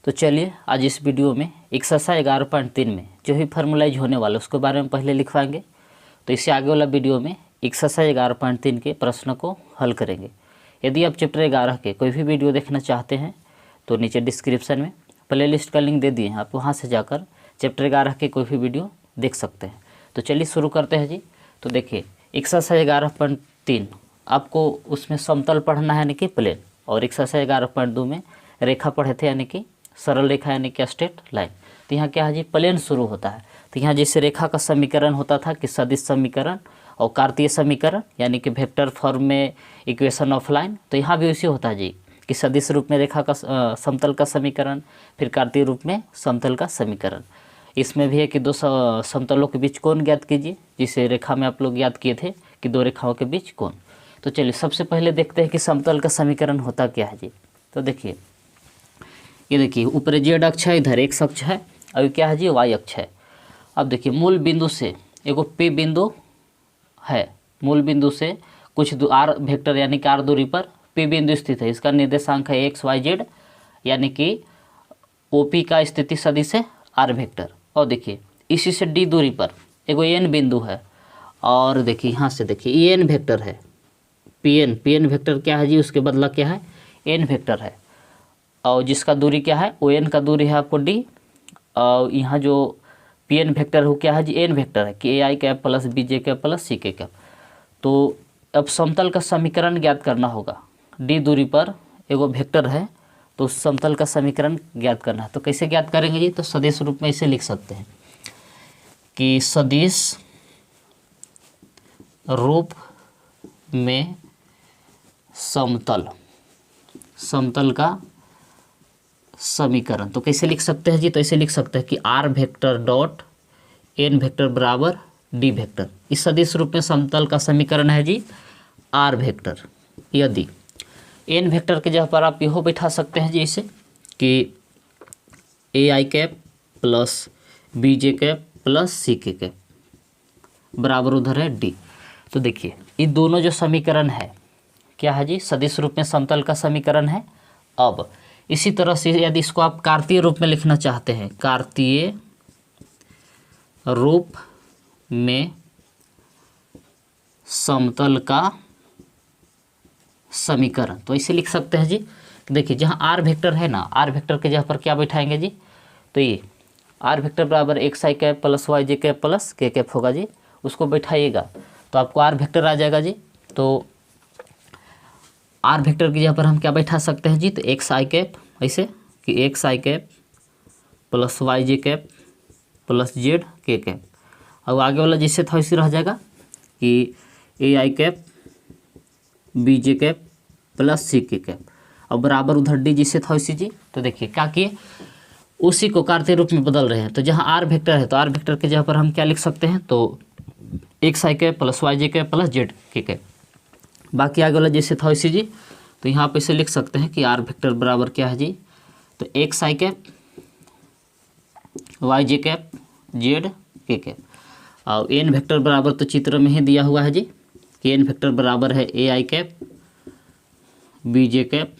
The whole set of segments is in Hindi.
तो चलिए आज इस वीडियो में एक्सरसाइज 11.3 में जो भी फार्मूलाइज होने वाला है उसके बारे में पहले लिखवाएंगे। तो इससे आगे वाला वीडियो में एक्सरसाइज 11.3 के प्रश्न को हल करेंगे। यदि आप चैप्टर 11 के कोई भी वीडियो देखना चाहते हैं तो नीचे डिस्क्रिप्शन में प्लेलिस्ट का लिंक दे दिए हैं, आप वहाँ से जाकर चैप्टर 11 के कोई भी वीडियो देख सकते हैं। तो चलिए शुरू करते हैं जी। तो देखिए एक्सरसाइज 11.3 आपको उसमें समतल पढ़ना है यानी कि प्लेन, और एक्सरसाइज 11.2 में रेखा पढ़े थे यानी कि सरल रेखा यानी कि स्ट्रेट लाइन। तो यहाँ क्या है जी, प्लेन शुरू होता है। तो यहाँ जैसे रेखा का समीकरण होता था कि सदिश समीकरण और कार्तीय समीकरण यानी कि वेक्टर फॉर्म में इक्वेशन ऑफ लाइन, तो यहाँ भी वैसे होता है जी कि सदिश रूप में रेखा का समतल का समीकरण, फिर कार्तीय रूप में समतल का समीकरण। इसमें भी है कि दो समतलों के बीच कोण ज्ञात कीजिए, जिसे रेखा में आप लोग याद किए थे कि दो रेखाओं के बीच कोण। तो चलिए सबसे पहले देखते हैं कि समतल का समीकरण होता क्या है जी। तो देखिए ये देखिए ऊपर जेड अक्ष है, इधर एक्स अक्ष है, और क्या है जी वाई अक्ष है। अब देखिए मूल बिंदु से एगो पी बिंदु है, मूल बिंदु से कुछ आर वेक्टर यानी कि आर दूरी पर पी बिंदु स्थित है। इसका निर्देशांक है एक्स वाई जेड, यानी कि ओपी का स्थिति सदिश है आर वेक्टर। और देखिए इसी से डी दूरी पर एगो एन बिंदु है, और देखिए यहाँ से देखिए एन वेक्टर है, पी एन वेक्टर क्या है जी, उसके बदला क्या है एन वेक्टर है, और जिसका दूरी क्या है ओ एन का दूरी है आपको डी, और यहाँ जो पी एन वेक्टर हो क्या है जी एन वेक्टर है कि a i cap plus b j cap plus c k cap. तो अब समतल का समीकरण ज्ञात करना होगा। डी दूरी पर एगो वेक्टर है तो उस समतल का समीकरण ज्ञात करना है। तो कैसे ज्ञात करेंगे जी, तो सदिश रूप में इसे लिख सकते हैं कि सदिश रूप में समतल का समीकरण। तो कैसे लिख सकते हैं जी, तो ऐसे लिख सकते हैं कि are vector dot N vector बराबर डी वेक्टर। इस सदिश रूप में समतल का समीकरण है जी आर वेक्टर। यदि एन वेक्टर के जगह पर आप यहो बैठा सकते हैं जी इसे कि a i cap plus b j cap plus c k cap बराबर उधर है डी। तो देखिए ये दोनों जो समीकरण है क्या है जी, सदिश रूप में समतल का समीकरण है। अब इसी तरह से यदि इसको आप कार्तीय रूप में लिखना चाहते हैं, कार्तीय रूप में समतल का समीकरण, तो इसे लिख सकते हैं जी। देखिए जहाँ आर वेक्टर है ना, आर वेक्टर के जगह पर क्या बैठाएंगे जी, तो ये आर वेक्टर बराबर एक्स आई कैप प्लस वाई जे कैप प्लस के कैप होगा जी, उसको बैठाइएगा तो आपको आर वेक्टर आ जाएगा जी। तो आर वेक्टर की जगह पर हम क्या बैठा सकते हैं जी, तो एक्स आई कैप ऐसे कि एक्स आई कैप प्लस वाई जे कैप प्लस जेड के कैप, और आगे वाला जैसे था वैसे रह जाएगा कि a i cap b j cap plus c k cap, और बराबर उधर डी जिससे था वैसे जी। तो देखिए क्या किए, उसी को कार्तीय रूप में बदल रहे हैं। तो जहाँ आर वेक्टर है तो आर वेक्टर की जगह पर हम क्या लिख सकते हैं, तो एक्स आई कैप प्लस वाई जे कैप प्लस जेड के कैप, बाकी आगे वाला जैसे था वैसे जी। तो यहाँ पे इसे लिख सकते हैं कि आर वेक्टर बराबर क्या है जी, तो एक्स आई कैप वाई जे कैप जेड के कैप, और एन वेक्टर बराबर तो चित्र में ही दिया हुआ है जी कि एन वेक्टर बराबर है ए i cap b j cap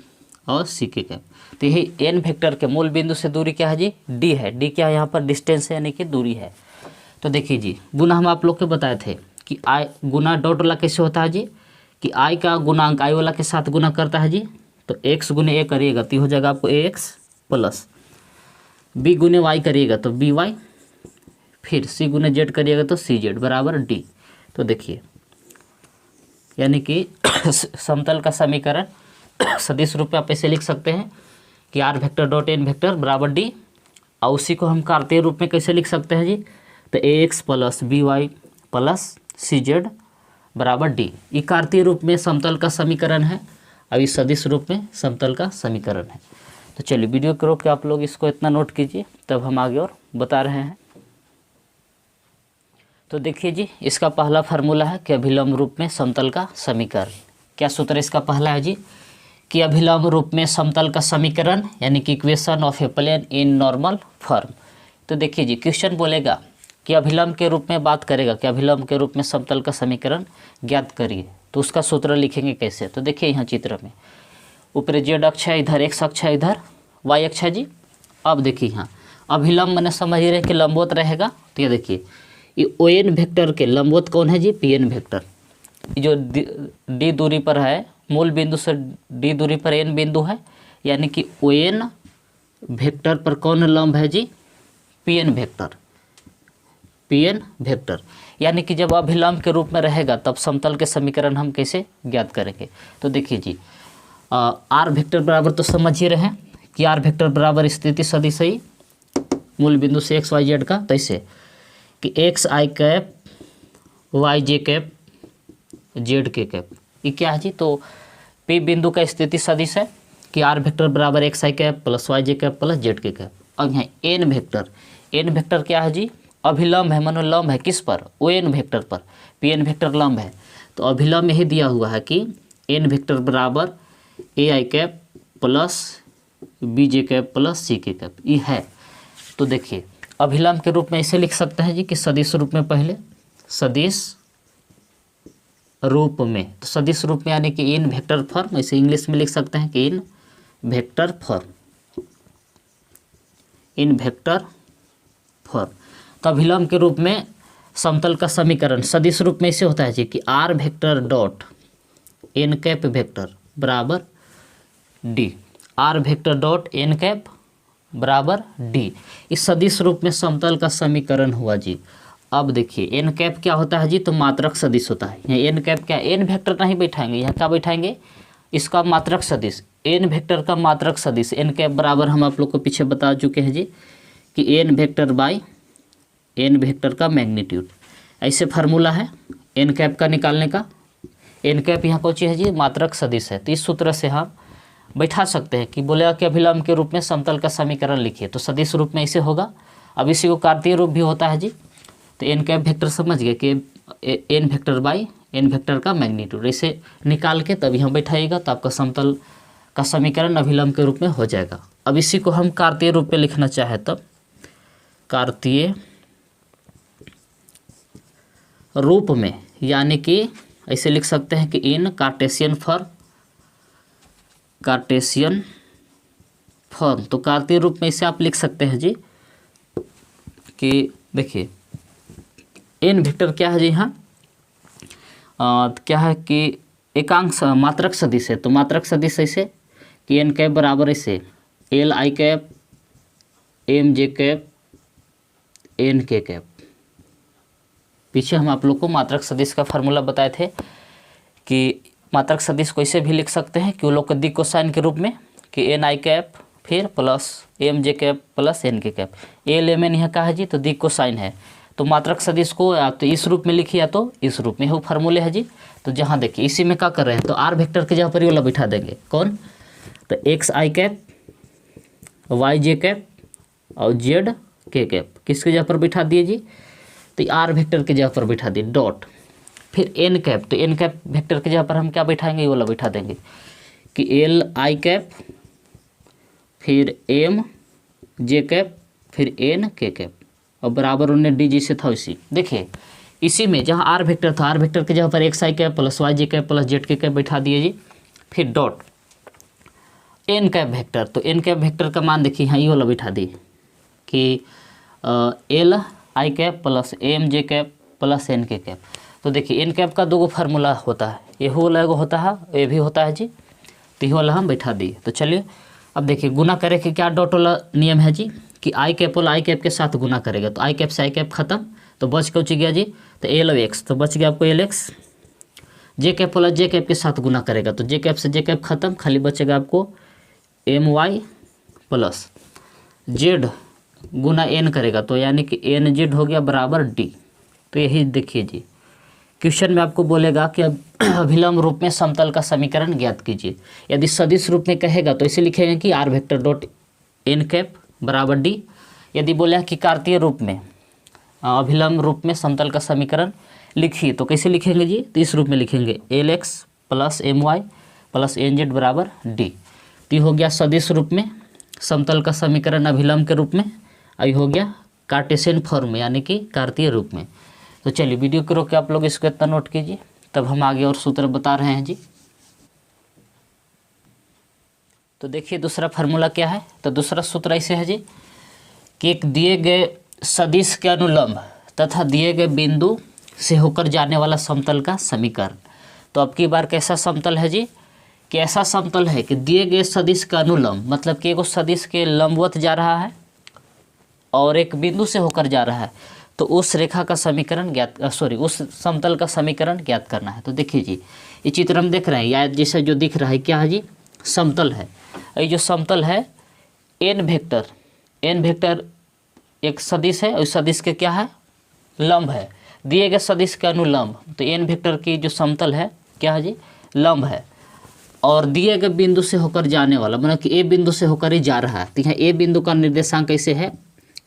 और सी के कैप। तो यही एन वेक्टर के मूल बिंदु से दूरी क्या है जी, डी है। डी क्या है यहाँ पर डिस्टेंस है यानी कि दूरी है। तो देखिए जी गुना हम आप लोग को बताए थे कि आई गुना डॉट वाला कैसे होता है जी, कि आई का गुणांक आई वाला के साथ गुना करता है जी। तो एक्स गुने ए करिएगा तो हो जाएगा आपको ए एक्स प्लस बी गुने वाई करिएगा तो बी वाई, फिर सी गुने जेड करिएगा तो सी जेड बराबर डी। तो देखिए यानी कि समतल का समीकरण सदिश रूप में आप ऐसे लिख सकते हैं कि are vector dot N vector बराबर डी, और उसी को हम कार्तीय रूप में कैसे लिख सकते हैं जी, तो a x plus b y plus c z बराबर डी। ये कार्तीय रूप में समतल का समीकरण है, अब इस सदिश रूप में समतल का समीकरण है। तो चलिए वीडियो को रोक के आप लोग इसको इतना नोट कीजिए, तब हम आगे और बता रहे हैं। तो देखिए जी इसका पहला फार्मूला है कि अभिलंब रूप में समतल का समीकरण। क्या सूत्र इसका पहला है जी, कि अभिलंब रूप में समतल का समीकरण यानी कि equation of a plane in normal form. तो देखिए जी क्वेश्चन बोलेगा कि अभिलंब के रूप में बात करेगा कि अभिलंब के रूप में समतल का समीकरण ज्ञात करिए, तो उसका सूत्र लिखेंगे कैसे। तो देखिए यहाँ चित्र में ऊपर जेड अक्ष है, इधर एक्स अक्ष है, इधर वाई अक्ष है जी, अब देखिए यहाँ अभिलंब मैंने समझ रहे कि लंबवत रहेगा, तो ये देखिए ये ओ एन वेक्टर के लंबवत कौन है जी, पी एन वेक्टर। जो डी दूरी पर है, मूल बिंदु से डी दूरी पर एन बिंदु है, यानी कि ओ एन वेक्टर पर कौन लंब है जी, p n vector, p n vector. यानी कि जब अभिलंब के रूप में रहेगा तब समतल के समीकरण हम कैसे ज्ञात करेंगे। तो देखिए जी आर वेक्टर बराबर तो समझ ही रहे हैं कि आर वेक्टर बराबर स्थिति सदिश है मूल बिंदु से एक्स वाई जेड का, तो ऐसे कि एक्स आई कैप वाई जे कैप जेड के कैप, ये क्या है जी, तो पी बिंदु का स्थिति सदिश है कि आर वेक्टर बराबर एक्स आई कैप प्लस वाई जे कैप प्लस जेड के कैप। अब यहाँ एन वेक्टर, एन वेक्टर क्या है जी, अभिलंब है, मानो लंब है किस पर, ओ एन वेक्टर पर, पी एन वेक्टर लंब है, तो अभिलंब यही दिया हुआ है कि एन वेक्टर बराबर a i cap plus b j cap plus c k cap, ये है। तो देखिए अभिलंब के रूप में ऐसे लिख सकते हैं जी कि सदिश रूप में, पहले सदिश रूप में, तो सदिश रूप में यानी कि इन वेक्टर फॉर्म, ऐसे इंग्लिश में लिख सकते हैं कि इन वेक्टर फॉर्म, इन वेक्टर फॉर्म। तो अभिलंब के रूप में समतल का समीकरण सदिश रूप में ऐसे होता है जी कि are vector dot N cap vector बराबर d, r vector dot N cap बराबर डी, इस सदिश रूप में समतल का समीकरण हुआ जी। अब देखिए एन कैप क्या होता है जी, तो मात्रक सदिश होता है। यहाँ एन कैप क्या, एन वेक्टर नहीं बैठाएंगे, यहाँ क्या बैठाएंगे, इसका मात्रक सदिश, एन वेक्टर का मात्रक सदिश। एन कैप बराबर हम आप लोग को पीछे बता चुके हैं जी कि N vector by N vector का मैग्नीट्यूड, ऐसे फार्मूला है एन कैप का निकालने का। एन कैप यहाँ कौन चीज़ है जी, मात्रक सदिश है। तो इस सूत्र से हम बैठा सकते हैं कि बोलेगा कि अभिलंब के रूप में समतल का समीकरण लिखिए, तो सदिश रूप में ऐसे होगा। अब इसी को कार्तीय रूप भी होता है जी, तो एन कैप वेक्टर समझ गए कि N vector by N vector का मैग्नीट्यूड, ऐसे निकाल के तभी हम बैठाइएगा तो आपका समतल का समीकरण अभिलंब के रूप में हो जाएगा। अब इसी को हम कार्तीय रूप में लिखना चाहे तब कार्तीय रूप में, यानी कि ऐसे लिख सकते हैं कि इन कार्टेशियन फॉर्म, कार्टेशियन फॉर्म। तो कार्तीय रूप में इसे आप लिख सकते हैं जी कि देखिए एन वेक्टर क्या है जी, यहाँ क्या है कि एकांक मात्रक सदिश है, तो मात्रक सदिश ऐसे कि एन कैप बराबर ऐसे L I cap M J cap N K cap. पीछे हम आप लोग को मात्रक सदिश का फार्मूला बताए थे कि मात्रक सदिश को ऐसे भी लिख सकते हैं कि वो लोग के दिक् कोसाइन के रूप में कि एन आई कैप फिर plus M J cap plus N K cap. L M N यहाँ का है जी, तो दिक् कोसाइन है, तो मात्रक सदिश को या तो इस रूप में लिखिए या तो इस रूप में, वो फार्मूले है जी। तो जहाँ देखिए इसी में क्या कर रहे हैं, तो आर वेक्टर के जहाँ पर ये वाला बिठा देंगे कौन, तो एक्स आई कैप वाई जे कैप और जेड के कैप किसके जगह पर बिठा दिए जी, तो आर वेक्टर के जगह पर बिठा दिए डॉट, फिर एन कैप, तो एन कैप वेक्टर के जगह पर हम क्या बैठाएंगे, ये वाला बिठा देंगे कि एल आई कैप फिर एम जे कैप फिर एन के कैप और बराबर उन्हें डी जैसे था उसी। देखिए इसी में जहाँ आर वेक्टर था, आर वेक्टर के जगह पर एक्स आई कैप प्लस वाई जे कैप प्लस जेड के कैप बैठा दिए जी, फिर डॉट एन कैप वेक्टर, तो एन कैप वेक्टर का मान देखिए यहाँ ये वाला बिठा दिए कि L I cap plus M J cap plus N K cap. तो देखिए एन कैप का दो फार्मूला होता है, ये वाला एगो होता है, ये भी होता है जी, तो ये वाला हम बैठा दिए। तो चलिए अब देखिए गुना करे कि क्या डॉट वाला नियम है जी कि आई कैप वाला आई कैप के साथ गुना करेगा, तो आई कैप से आई कैप खत्म, तो बच कौच गया जी, तो एल एक्स, तो बच गया आपको एल एक्स। जे कैप वाला जे कैप के साथ गुना करेगा, तो जे कैप से जे कैप खत्म, खाली बचेगा आपको एम वाई प्लस जेड गुना एन करेगा, तो यानी कि एन जेड हो गया बराबर डी। तो यही देखिए जी क्वेश्चन में आपको बोलेगा कि अभिलंब रूप में समतल का समीकरण ज्ञात कीजिए। यदि सदिश रूप में कहेगा तो इसे लिखेंगे कि are vector dot N cap बराबर डी। यदि बोले कि कार्तीय रूप में अभिलंब रूप में समतल का समीकरण लिखिए, तो कैसे लिखेंगे जी, तो इस रूप में लिखेंगे L X plus M Y plus N Z बराबर डी। तो ये हो गया सदिश रूप में समतल का समीकरण अभिलंब के रूप में, आई हो गया कार्टेशियन फॉर्म में यानी कि कार्तीय रूप में। तो चलिए वीडियो को रोक के आप लोग इसको इतना नोट कीजिए, तब हम आगे और सूत्र बता रहे हैं जी। तो देखिए दूसरा फार्मूला क्या है। तो दूसरा सूत्र ऐसे है जी कि एक दिए गए सदिश के अनुलंब तथा दिए गए बिंदु से होकर जाने वाला समतल का समीकरण। तो अब की बार कैसा समतल है जी कि ऐसा समतल है कि दिए गए सदिश का अनुलंब, मतलब कि एक सदिश के लंबवत जा रहा है और एक बिंदु से होकर जा रहा है, तो उस रेखा का समीकरण उस समतल का समीकरण ज्ञात करना है। तो देखिए जी ये चित्र हम देख रहे हैं, या जैसे जो दिख रहा है क्या है जी, समतल है। ये जो समतल है एन वेक्टर एक सदिश है, उस सदिश के क्या है, लंब है, दिए गए सदिश के अनुलंब। तो एन वेक्टर की जो समतल है क्या है जी, लंब है, और दिए गए बिंदु से होकर जाने वाला, मतलब कि ए बिंदु से होकर ही जा रहा है। तो यहाँ ए बिंदु का निर्देशांक कैसे है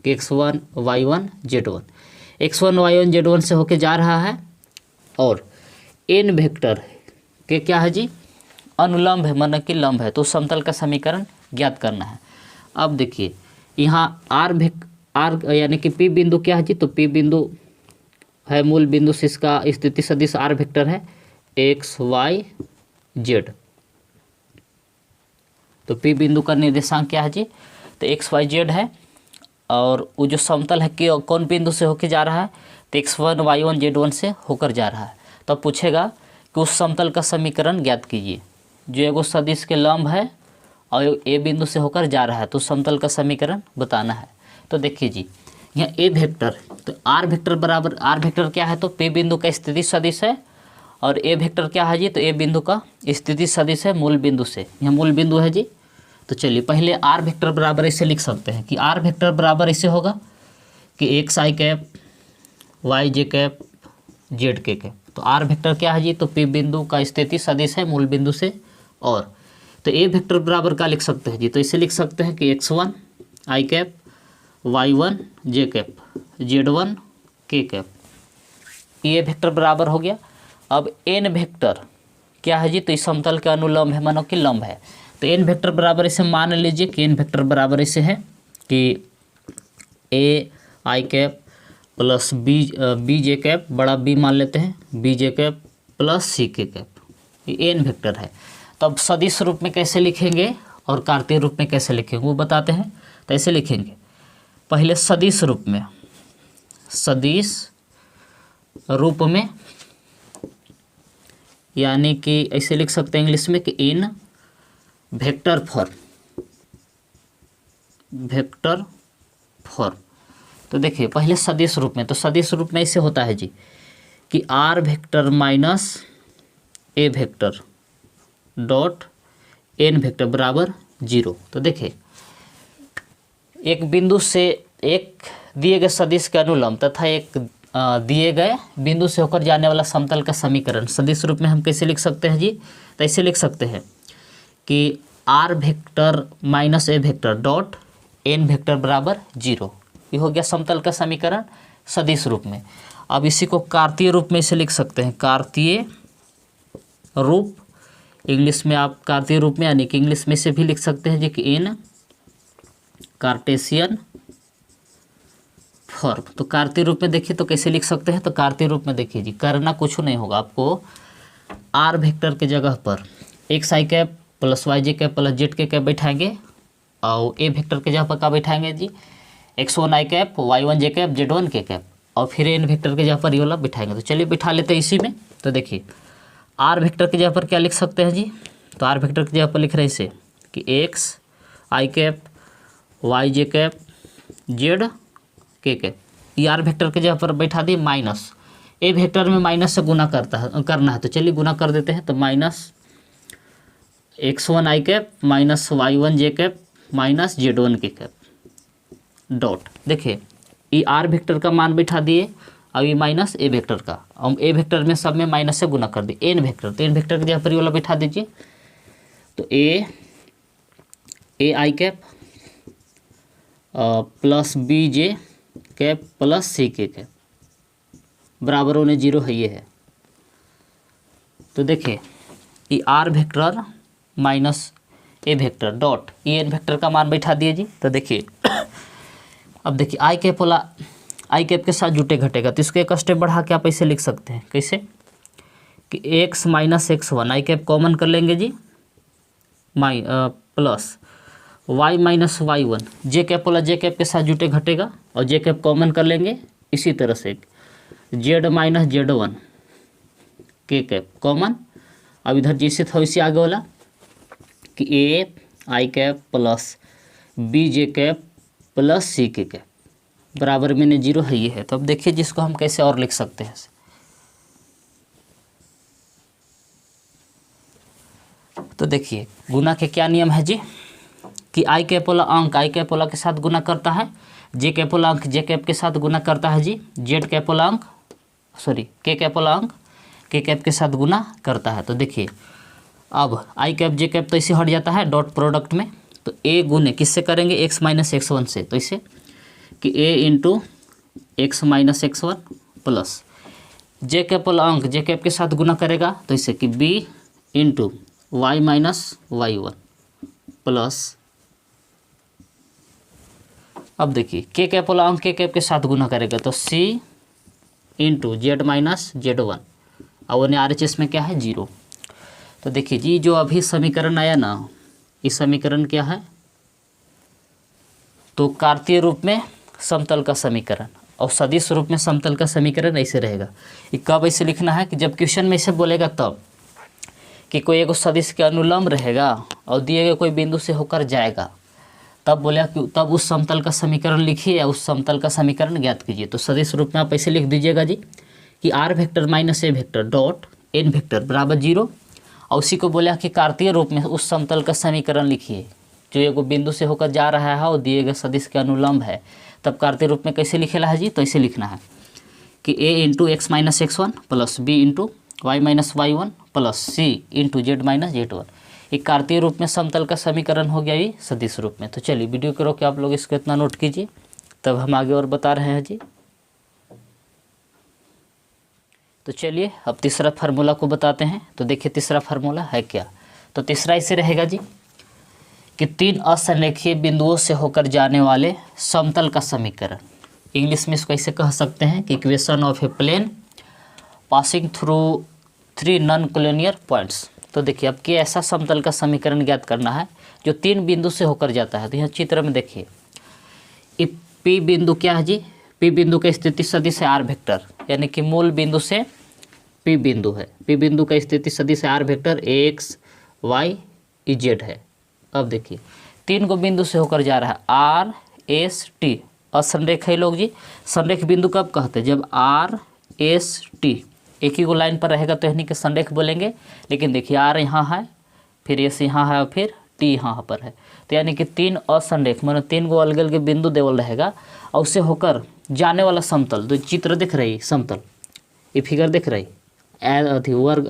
कि x1 y1 z1, x1 y1 z1 से होकर जा रहा है, और एन वेक्टर के क्या है जी, अनुलंब है, मतलब कि लंब है। तो समतल का समीकरण ज्ञात करना है। अब देखिए यहाँ आर यानी कि पी बिंदु क्या है जी, तो पी बिंदु है मूल बिंदु से इसका स्थिति सदिश आर वेक्टर है एक्स वाई जेड। तो पी बिंदु का निर्देशांक क्या है जी, तो एक्स वाई जेड है, और वो जो समतल है कि कौन बिंदु से होकर जा रहा है, तो x1 y1 z1 से होकर जा रहा है। तो अब पूछेगा कि उस समतल का समीकरण ज्ञात कीजिए जो एगो सदिश के लंब है और ए बिंदु से होकर जा रहा है, तो समतल का समीकरण बताना है। तो देखिए जी यहाँ ए वेक्टर, तो आर वेक्टर बराबर, आर वेक्टर क्या है, तो पी बिंदु का स्थिति सदिश है, और ए वेक्टर क्या है जी, तो ए बिंदु का स्थिति सदिश है मूल बिंदु से, यहाँ मूल बिंदु है जी। तो चलिए पहले आर वेक्टर बराबर ऐसे लिख सकते हैं कि आर वेक्टर बराबर ऐसे होगा कि एक्स आई कैप वाई जे कैप जेड के कैप। तो आर वेक्टर क्या है जी, तो पी बिंदु का स्थिति सदिश है मूल बिंदु से, और तो ए वेक्टर बराबर क्या लिख सकते हैं जी, तो इसे लिख सकते हैं कि x1 आई कैप y1 जे कैप z1 के कैप। ये वेक्टर बराबर हो गया। अब एन वेक्टर क्या है जी, तो इस समतल के अनुलंब है, मानो कि लंब है। तो एन वेक्टर बराबर इसे मान लीजिए कि एन वेक्टर बराबर इसे है कि a i cap plus b j cap, बड़ा बी मान लेते हैं, b j cap plus c k cap, ये एन वेक्टर है। तो अब सदिश रूप में कैसे लिखेंगे और कार्तीय रूप में कैसे लिखेंगे वो बताते हैं। तो ऐसे लिखेंगे पहले सदिश रूप में, सदिश रूप में यानी कि ऐसे लिख सकते हैं इंग्लिश में कि इन वेक्टर फॉर्म। तो देखिए पहले सदिश रूप में, तो सदिश रूप में ऐसे होता है जी कि are vector minus A vector dot N vector बराबर 0। तो देखिए एक बिंदु से एक दिए गए सदिश के अनुलंब तथा एक दिए गए बिंदु से होकर जाने वाला समतल का समीकरण सदिश रूप में हम कैसे लिख सकते हैं जी, तो ऐसे लिख सकते हैं कि are vector minus A vector dot N vector बराबर 0। ये हो गया समतल का समीकरण सदिश रूप में। अब इसी को कार्तीय रूप में इसे लिख सकते हैं, कार्तीय रूप, इंग्लिश में आप कार्तीय रूप में यानी कि इंग्लिश में से भी लिख सकते हैं जी कि इन कार्टेशियन फॉर्म। तो कार्तीय रूप में देखिए तो कैसे लिख सकते हैं, तो कार्तीय रूप में देखिए जी करना कुछ नहीं होगा आपको, आर वेक्टर के जगह पर एक्स आई कैप प्लस वाई जे कैप प्लस जेड के कैप बैठाएंगे, और ए वेक्टर के जगह पर क्या बैठाएंगे जी, x1 आई कैप y1 जे कैप z1 के कैप, और फिर एन वेक्टर के जगह पर ये वाला बिठाएंगे। तो चलिए बिठा लेते हैं इसी में। तो देखिए आर वेक्टर के जगह पर क्या लिख सकते हैं जी, तो आर वेक्टर की जगह पर लिख रहे हैं इसे कि एक्स आई कैप वाई जे कैप जेड के कैप। ये आर वेक्टर के जगह पर बैठा दिए माइनस, ए वेक्टर में माइनस से गुना करना है। तो चलिए गुना कर देते हैं। तो माइनस x1 आई कैप माइनस y1 जे कैप माइनस z1 के कैप डॉट, देखिए ये आर वेक्टर का मान बैठा दिए, अब ये माइनस ए वेक्टर का, हम ए वेक्टर में सब में माइनस से गुना कर दिए एन वेक्टर, तो एन वेक्टर के जगह पर ये वाला बैठा दीजिए। तो a i cap plus b j cap plus c k cap बराबर होने 0 है, ये है। तो देखिए ये R vector minus A vector dot E N vector का मान बैठा दिए जी। तो देखिए अब देखिए आई कैप वाला आई कैप के साथ जुटे घटेगा, तो इसको एक स्टेप बढ़ा के आप ऐसे लिख सकते हैं, कैसे कि एक्स माइनस x1 आई कैप कॉमन कर लेंगे जी, प्लस y माइनस y1, जे कैप वाला जे कैप के साथ जुटे घटेगा और जे कैप कॉमन कर लेंगे। इसी तरह से z माइनस z1 के कैप कॉमन। अब इधर जैसे था वैसे आगे वाला कि a I cap plus b J cap plus c के कैप बराबर में 0 है, ये है। तो अब देखिए जिसको हम कैसे और लिख सकते हैं। तो देखिए गुना के क्या नियम है जी कि आई कैप वाला अंक आई कैप वाला के साथ गुना करता है, जे कैप वाला अंक जे कैप के साथ गुना करता है जी, जेड कैप वाला अंक के कैप वाला अंक के कैप के साथ गुना करता है। तो देखिए अब आई कैप जे कैप तो इसे हट जाता है डॉट प्रोडक्ट में, तो ए गुने किससे करेंगे x माइनस x1 से, तो इसे कि a into X minus x1 plus J cap वाला अंक जे कैप के साथ गुना करेगा तो इसे कि b into Y minus y1 plus अब देखिए के कैप वाला अंक के कैप के साथ गुना करेगा तो c into Z minus z1 और RHS में क्या है 0। तो देखिए जी जो अभी समीकरण आया ना, इस समीकरण क्या है तो कार्तीय रूप में समतल का समीकरण और सदिश रूप में समतल का समीकरण ऐसे रहेगा। ये कब ऐसे लिखना है कि जब क्वेश्चन में ऐसे बोलेगा तब कि कोई एक सदिश के अनुलंब रहेगा और दिए गए कोई बिंदु से होकर जाएगा, तब बोला कि तब उस समतल का समीकरण लिखिए या उस समतल का समीकरण ज्ञात कीजिए। तो सदिश रूप में आप ऐसे लिख दीजिएगा जी कि r vector minus a vector dot n vector बराबर 0 और उसी को बोला कि कार्तीय रूप में उस समतल का समीकरण लिखिए जो एक बिंदु से होकर जा रहा है और दिए गए सदिश के अनुलंब है। तब कार्तीय रूप में कैसे लिखेला है जी, तो ऐसे लिखना है कि a into X minus x1 plus b into Y minus y1 plus c into Z minus z1। एक कार्तीय रूप में समतल का समीकरण हो गया ये सदिश रूप में। तो चलिए वीडियो को रोक के आप लोग इसको इतना नोट कीजिए, तब हम आगे और बता रहे हैं जी। तो चलिए अब तीसरा फार्मूला को बताते हैं। तो देखिए तीसरा फार्मूला है क्या, तो तीसरा इसे रहेगा जी कि 3 असंरेखीय बिंदुओं से होकर जाने वाले समतल का समीकरण। इंग्लिश में इसको ऐसे कह सकते हैं कि equation of a plane passing through 3 non collinear points. तो देखिए अब कि ऐसा समतल का समीकरण ज्ञात करना है जो 3 बिंदु से होकर जाता है। तो यहाँ चित्र में देखिए पी बिंदु क्या है जी, पी बिंदु का स्थिति सदिश है आर वेक्टर, यानी कि मूल बिंदु से पी बिंदु है। पी बिंदु का स्थिति सदिश है R vector X Y Z है। अब देखिए 3 गो बिंदु से होकर जा रहा है आर एस टी असंरेख है लोग जी। संरेख बिंदु कब कहते हैं, जब आर एस टी एक ही गो लाइन पर रहेगा तो यानी कि संरेख बोलेंगे। लेकिन देखिए आर यहाँ है, फिर एस यहाँ है और फिर टी यहाँ पर है, तो यानी कि 3 असंरेख मतलब 3 गो अलग अलग बिंदु देवल रहेगा और उससे होकर जाने वाला समतल। तो चित्र दिख रही समतल, ये फिगर दिख रही वर्ग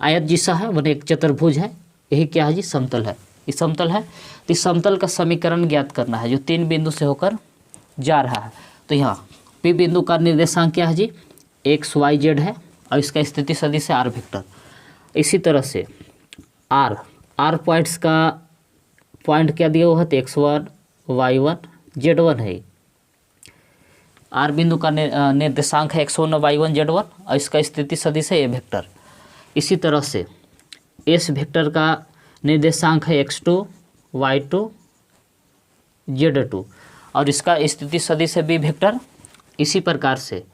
आयत जैसा है, मैंने एक चतुर्भुज है, यही क्या है जी समतल है, ये समतल है। तो इस समतल का समीकरण ज्ञात करना है जो 3 बिंदु से होकर जा रहा है। तो यहाँ पी बिंदु का निर्देशांक क्या है जी एक्स वाई जेड है और इसका स्थिति सदिश है आर वेक्टर। इसी तरह से आर पॉइंट्स का पॉइंट क्या दिया हुआ है तो x1 y1 z1 है। आर बिंदु का निर्देशांक है x1 y1 z1 और इसका स्थिति सदिश है ए वेक्टर। इसी तरह से एस वेक्टर का निर्देशांक है x2 y2 z2 और इसका स्थिति सदिश है बी वेक्टर। इसी प्रकार से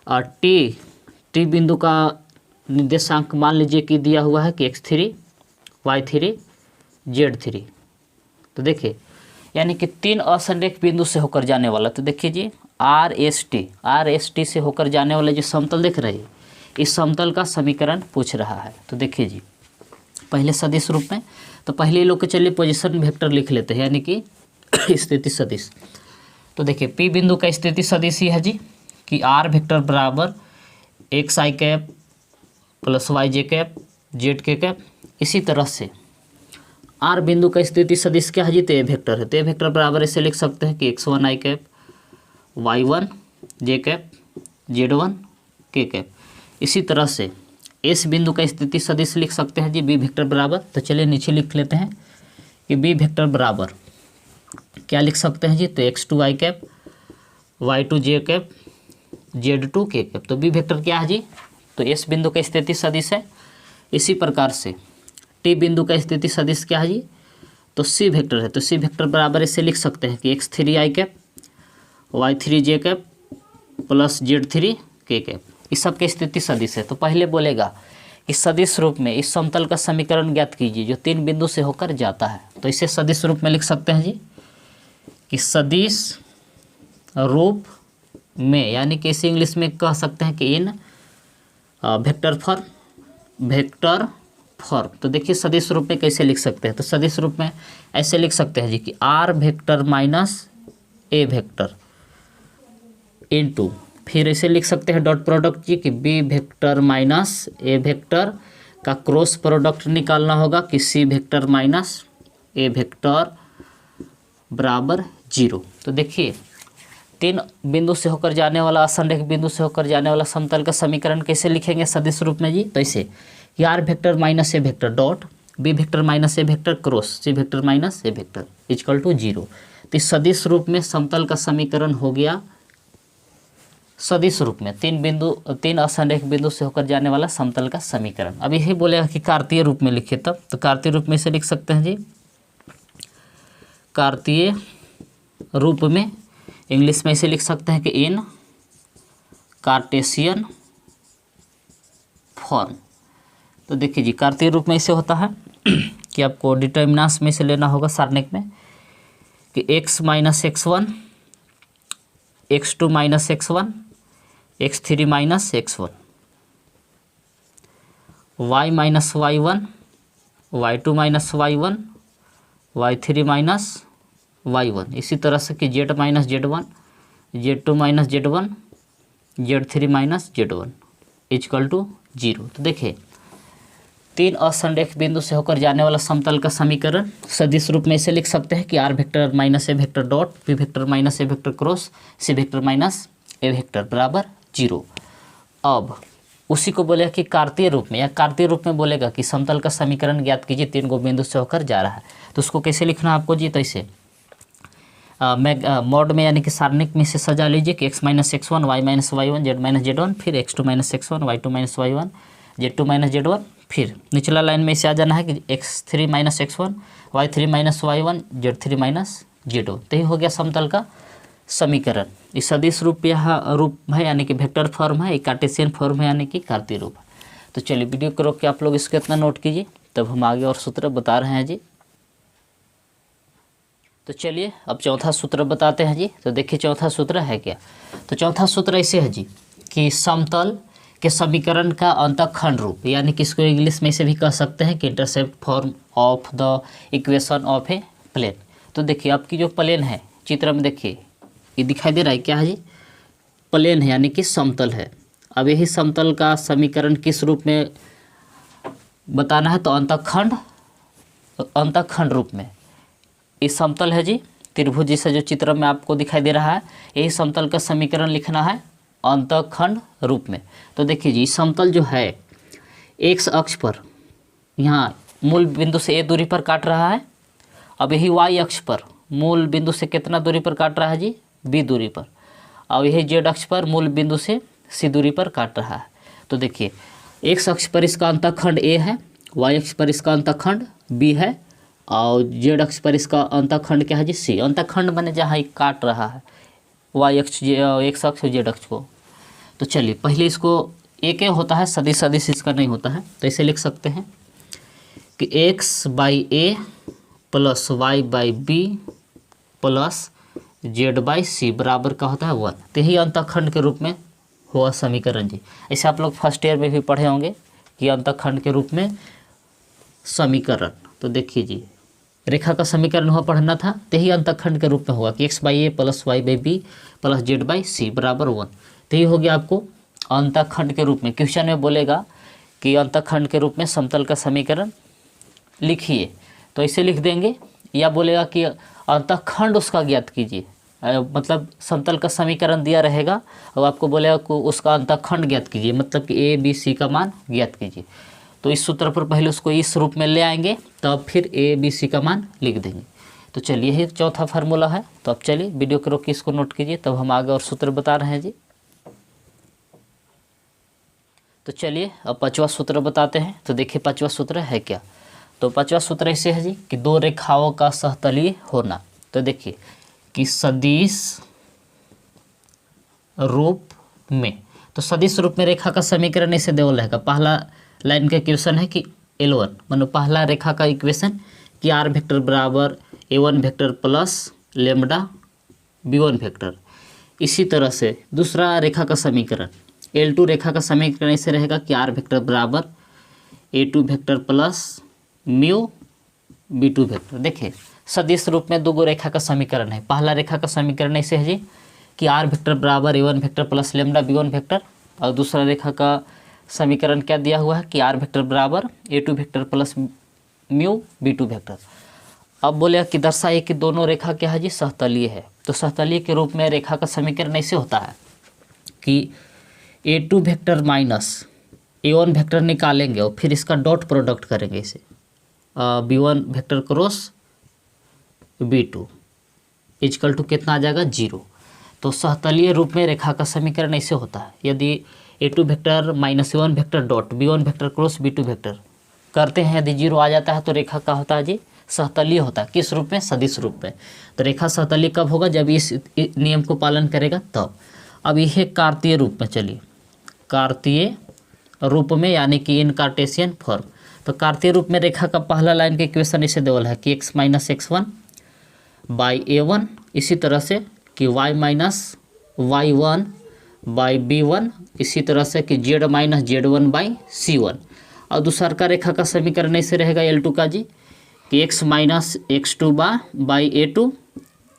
टी बिंदु का निर्देशांक मान लीजिए कि दिया हुआ है कि x3 y3 z3। तो देखिए यानी कि 3 असंरेख बिंदु से होकर जाने वाला। तो देखिए जी आर एस टी से होकर जाने वाले जो समतल दिख रहे हैं, इस समतल का समीकरण पूछ रहा है। तो देखिए जी पहले सदिश रूप में, तो पहले लोग के चलिए पोजीशन वेक्टर लिख लेते हैं, यानी कि स्थिति सदिश। तो देखिए पी बिंदु का स्थिति सदिश ही है जी कि आर वेक्टर बराबर एक्स आई कैप प्लस वाई जे कैप जेड के कैप। इसी तरह से आर बिंदु का स्थिति सदिश क्या है जी तो ए वेक्टर है, तो ए वेक्टर बराबर ऐसे लिख सकते हैं कि x1 आई कैप y1 जे कैप z1 के कैप। इसी तरह से एस बिंदु का स्थिति सदिश लिख सकते हैं जी बी वेक्टर बराबर। तो चलिए नीचे लिख लेते हैं कि बी वेक्टर बराबर क्या लिख सकते हैं जी तो x2 आई कैप y2 जे कैप z2 के कैप। तो बी वेक्टर क्या है जी तो एस बिंदु का स्थिति सदिश है। इसी प्रकार से टी बिंदु का स्थिति सदिश क्या है जी तो सी वेक्टर है, तो सी वेक्टर बराबर इसे लिख सकते हैं कि x3i y3j प्लस z3k। इस सब की स्थिति सदिश है। तो पहले बोलेगा कि सदिश रूप में इस समतल का समीकरण ज्ञात कीजिए जो 3 बिंदु से होकर जाता है। तो इसे सदिश रूप में लिख सकते हैं जी कि सदिश रूप में, यानी कि इसे इंग्लिश में कह सकते हैं कि इन वेक्टर फॉर्म। तो देखिए सदिश रूप में कैसे लिख सकते हैं। तो सदिश रूप में ऐसे लिख सकते हैं जी कि are vector minus A vector into, फिर ऐसे लिख सकते हैं डॉट प्रोडक्ट जी कि B vector minus A vector का क्रॉस प्रोडक्ट निकालना होगा कि C vector minus A vector बराबर 0। तो देखिए 3 बिंदु से होकर जाने वाला, असंरेख बिंदु से होकर जाने वाला समतल का समीकरण कैसे लिखेंगे सदिश रूप में जी। तो ऐसे कि are vector minus A vector dot B vector minus A vector cross C vector minus A vector equal to 0। तो इस सदिश रूप में समतल का समीकरण हो गया सदिश रूप में 3 असंरेख बिंदु से होकर जाने वाला समतल का समीकरण। अब यही बोलेगा कि कार्तीय रूप में लिखे तब, तो कार्तीय रूप में इसे लिख सकते हैं जी कार्तीय रूप में, इंग्लिश में इसे लिख सकते हैं कि इन कार्टेशियन फॉर्म। तो देखिए जी कार्तीय रूप में इसे होता है कि आपको डिटर्मिनेंट्स में से लेना होगा सारणिक में कि x minus x1, x2 minus x1, x3 minus x1, y minus y1, y2 minus y1, y3 minus y1। इसी तरह से कि z minus z1, z2 minus z1, z3 minus z1 equal to 0। तो देखिए 3 असंरेख बिंदु से होकर जाने वाला समतल का समीकरण सदिश रूप में इसे लिख सकते हैं कि are vector minus A vector dot B vector minus A vector cross C vector minus A vector बराबर 0। अब उसी को बोलेगा कि कार्तीय रूप में, या कार्तीय रूप में बोलेगा कि समतल का समीकरण ज्ञात कीजिए 3 गो बिंदु से होकर जा रहा है। तो उसको कैसे लिखना है आपको जी। तो इसे मोड में यानी कि सारणिक में से सजा लीजिए कि x minus x1, y minus y1, z minus z1, फिर x2 minus x1, y2 minus y1, z2 minus z1, फिर निचला लाइन में इसे आ जाना है कि x3 minus x1, y3 minus y1, z3 minus z2। तो ये हो गया समतल का समीकरण। इस सदिश रूप रूप है यानी कि वेक्टर फॉर्म है, कार्टेशियन फॉर्म है यानी कि कार्तीय रूप है। तो चलिए वीडियो को रोक के आप लोग इसको इतना नोट कीजिए, तब हम आगे और सूत्र बता रहे हैं जी। तो चलिए अब चौथा सूत्र बताते हैं जी। तो देखिए चौथा सूत्र है क्या। तो चौथा सूत्र ऐसे है जी कि समतल के समीकरण का अंतःखंड रूप, यानी कि इसको इंग्लिश में इसे भी कह सकते हैं कि intercept form of the equation of a plane. तो देखिए आपकी जो प्लेन है चित्र में देखिए ये दिखाई दे रहा है, क्या है जी प्लेन है यानी कि समतल है। अब यही समतल का समीकरण किस रूप में बताना है, तो अंतःखंड रूप में। इस समतल है जी त्रिभुज जैसा जो चित्र में आपको दिखाई दे रहा है, यही समतल का समीकरण लिखना है अंतःखंड रूप में। तो देखिए जी समतल जो है एक्स अक्ष पर यहाँ मूल बिंदु से ए दूरी पर काट रहा है। अब यही वाई अक्ष पर मूल बिंदु से कितना दूरी पर काट रहा है जी, बी दूरी पर। और यही जेड अक्ष पर मूल बिंदु से सी दूरी पर काट रहा है। तो देखिए एक्स अक्ष पर इसका अंतःखंड ए है, वाई अक्ष पर इसका अंतःखंड बी है, और जेड अक्ष पर इसका अंतःखंड क्या है जी, सी। अंतःखंड बने जहाँ काट रहा है वाई अक्ष एक्स अक्ष और जेड अक्ष को। तो चलिए पहले इसको एक होता है, सदिश सदिश इसका नहीं होता है। तो इसे लिख सकते हैं कि x by a plus y by b plus z by c बराबर का होता है 1। तो यही अंतःखंड के रूप में हुआ समीकरण जी। ऐसे आप लोग फर्स्ट ईयर में भी पढ़े होंगे कि अंतःखंड के रूप में समीकरण। तो देखिए जी रेखा का समीकरण हुआ पढ़ना था, तो यही अंतःखंड के रूप में होगा कि x by a plus y by b plus z by c बराबर 1। तो ये हो गया आपको अंतःखंड के रूप में। क्वेश्चन में बोलेगा कि अंतःखंड के रूप में समतल का समीकरण लिखिए, तो इसे लिख देंगे, या बोलेगा कि अंतःखंड उसका ज्ञात कीजिए। मतलब समतल का समीकरण दिया रहेगा और आपको बोलेगा कि उसका अंतःखंड ज्ञात कीजिए, मतलब कि ए बी सी का मान ज्ञात कीजिए। तो इस सूत्र पर पहले उसको इस रूप में ले आएंगे, तब फिर ए बी सी का मान लिख देंगे। तो चलिए यही चौथा फार्मूला है। तो अब चलिए वीडियो को रोक के इसको नोट कीजिए, तब हम आगे और सूत्र बता रहे हैं जी। तो चलिए अब पांचवा सूत्र बताते हैं। तो देखिए पांचवा सूत्र है क्या। तो पांचवा सूत्र ऐसे है जी कि दो रेखाओं का सहतलीय होना। तो देखिए कि सदिश रूप में, तो सदिश रूप में रेखा का समीकरण ऐसे देवल रहेगा। पहला लाइन का इक्वेशन है कि L1, मतलब पहला रेखा का इक्वेशन कि आर वेक्टर बराबर A1 vector plus lambda B1 vector. इसी तरह से दूसरा रेखा का समीकरण L2 रेखा का समीकरण ऐसे रहेगा कि आर वेक्टर बराबर A2 vector plus mu B2 vector. देखिए सदिश रूप में दो रेखा का समीकरण है। पहला रेखा का समीकरण ऐसे है जी कि आर वेक्टर बराबर A1 vector plus lambda B1 vector, और दूसरा रेखा का समीकरण क्या दिया हुआ है कि आर वेक्टर बराबर A2 vector plus mu B2 vector. अब बोले कि दर्शाइए कि दोनों रेखा क्या है जी सहतलीय है। तो सहतलीय के रूप में रेखा का समीकरण ऐसे होता है कि A2 vector minus A1 vector निकालेंगे और फिर इसका डॉट प्रोडक्ट करेंगे इसे B1 vector cross B2 is equal to कितना आ जाएगा 0। तो सहतलीय रूप में रेखा का समीकरण ऐसे होता है। यदि A2 vector minus A1 vector dot B1 vector cross B2 vector करते हैं, यदि 0 आ जाता है तो रेखा का होता है जी सहतलीय होता है। किस रूप में? सदिश रूप में। तो रेखा सहतलीय कब होगा? जब इस नियम को पालन करेगा तब। अब यह कार्तीय रूप में, चलिए कार्तीय रूप में यानी कि इन कार्टेशियन फॉर्म। तो कार्तीय रूप में रेखा का पहला लाइन का इक्वेशन इसे देवल है कि x minus x1 by A1, इसी तरह से कि y minus y1 by B1, इसी तरह से कि z minus Z1 by C1। और दूसरा का रेखा का समीकरण ऐसे रहेगा L2 का जी कि x minus x2 by A2,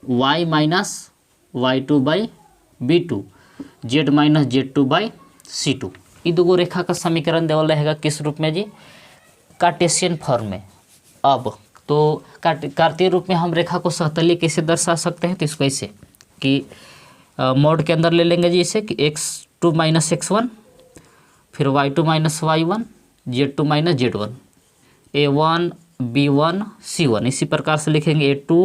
y minus y2 by B2, z minus Z2 by C2। ये दो रेखा का समीकरण देवल रहेगा किस रूप में जी? कार्टेशियन फॉर्म में। अब तो कार्तीय रूप में हम रेखा को सहतलीय कैसे दर्शा सकते हैं? तो इसको ऐसे कि मोड के अंदर ले लेंगे जी इसे कि x2 माइनस x1, फिर y2 minus y1, z2 minus z1, a1 b1 c1। इसी प्रकार से लिखेंगे a2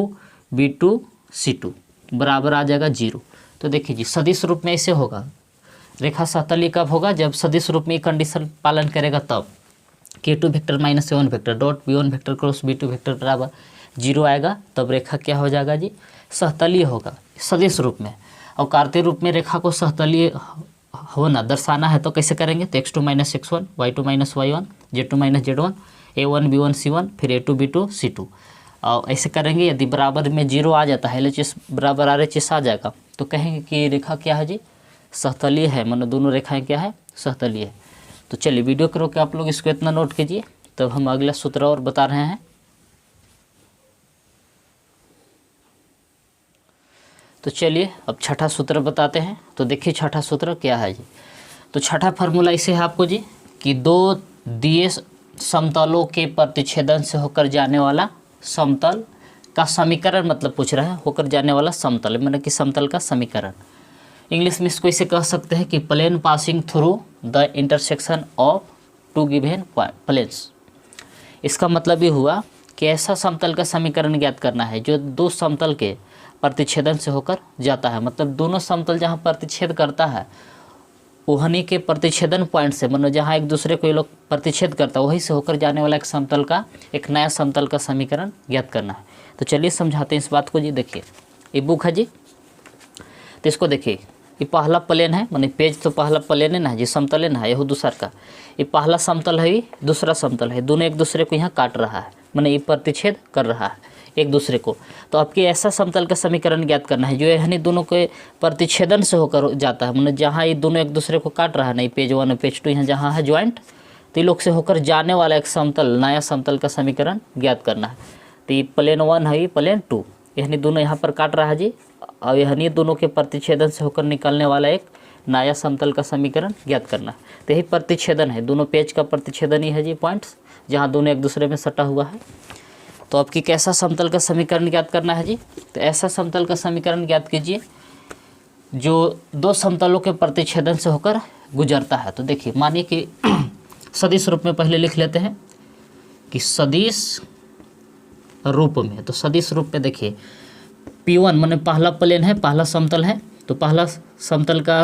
b2 c2 बराबर आ जाएगा 0। तो देखिए जी सदिश रूप में ऐसे होगा। रेखा सहतलीय कब होगा? जब सदिश रूप में कंडीशन पालन करेगा तब कि A2 vector minus A1 vector dot B1 vector cross B2 vector बराबर 0 आएगा, तब रेखा क्या हो जाएगा जी? सहतलीय होगा सदिश रूप में। और कार्तीय रूप में रेखा को सहतलीय होना दर्शाना है तो कैसे करेंगे? तो x2 minus x1, y2 minus y1, z2 minus z1, a1 b1 c1, फिर a2 b2 c2। और ऐसे करेंगे। यदि बराबर में 0 आ जाता है, LHS बराबर RHS आ जाएगा, तो कहेंगे कि रेखा क्या है जी? सहतलीय है। मतलब दोनों रेखाएं क्या है? सहतलीय है। तो चलिए वीडियो करो कि आप लोग इसको इतना नोट कीजिए, तब हम अगला सूत्र और बता रहे हैं। तो चलिए अब छठा सूत्र बताते हैं। तो देखिए छठा सूत्र क्या है जी? तो छठा फार्मूला इसे है आपको जी कि दो दिए समतलों के प्रतिच्छेदन से होकर जाने वाला समतल का समीकरण, मतलब पूछ रहा है होकर जाने वाला समतल, मतलब कि समतल का समीकरण। इंग्लिश में इसको इसे कह सकते हैं कि plane passing through the intersection of two given planes. इसका मतलब ये हुआ कि ऐसा समतल का समीकरण ज्ञात करना है जो दो समतल के प्रतिच्छेदन से होकर जाता है। मतलब दोनों समतल जहाँ प्रतिच्छेद करता है वहीं के प्रतिच्छेदन पॉइंट से, मतलब जहाँ एक दूसरे को ये लोग प्रतिच्छेद करता है वहीं से होकर जाने वाला एक समतल का, एक नया समतल का समीकरण ज्ञात करना है। तो चलिए समझाते हैं इस बात को जी। देखिए ये बुक है जी, तो इसको देखिए ये पहला प्लेन है, माने पेज तो पहला प्लेन है ना जी, समतल है ना, यह दूसरा का ये पहला समतल है, ये दूसरा समतल है, दोनों एक दूसरे को यहाँ काट रहा है, माने ये प्रतिच्छेद कर रहा है एक दूसरे को। तो आपके ऐसा समतल का समीकरण ज्ञात करना है जो यानी दोनों के प्रतिच्छेदन से होकर जाता है, मतलब जहाँ ये दोनों एक दूसरे को काट रहा है ना, पेज 1 और पेज 2 यहाँ जहाँ है ज्वाइंट, तो ये लोग से होकर जाने वाला एक समतल, नया समतल का समीकरण ज्ञात करना है। तो ये प्लेन 1 है, ये प्लेन 2, यानी दोनों यहाँ पर काट रहा है जी, और यानी दोनों के प्रतिच्छेदन से होकर निकलने वाला एक नया समतल का समीकरण ज्ञात करना है। तो यही प्रतिच्छेदन है, दोनों पेज का प्रतिच्छेदन ही है जी, पॉइंट्स जहाँ दोनों एक दूसरे में सटा हुआ है। तो आपकी कैसा समतल का समीकरण ज्ञात करना है जी? तो ऐसा समतल का समीकरण ज्ञात कीजिए जो दो समतलों के प्रतिच्छेदन से होकर गुजरता है। तो देखिए मानिए कि सदिश रूप में पहले लिख लेते हैं कि सदिश रूप में। तो सदिश रूप में देखिए P1 माने पहला प्लेन है, पहला समतल है, तो पहला समतल का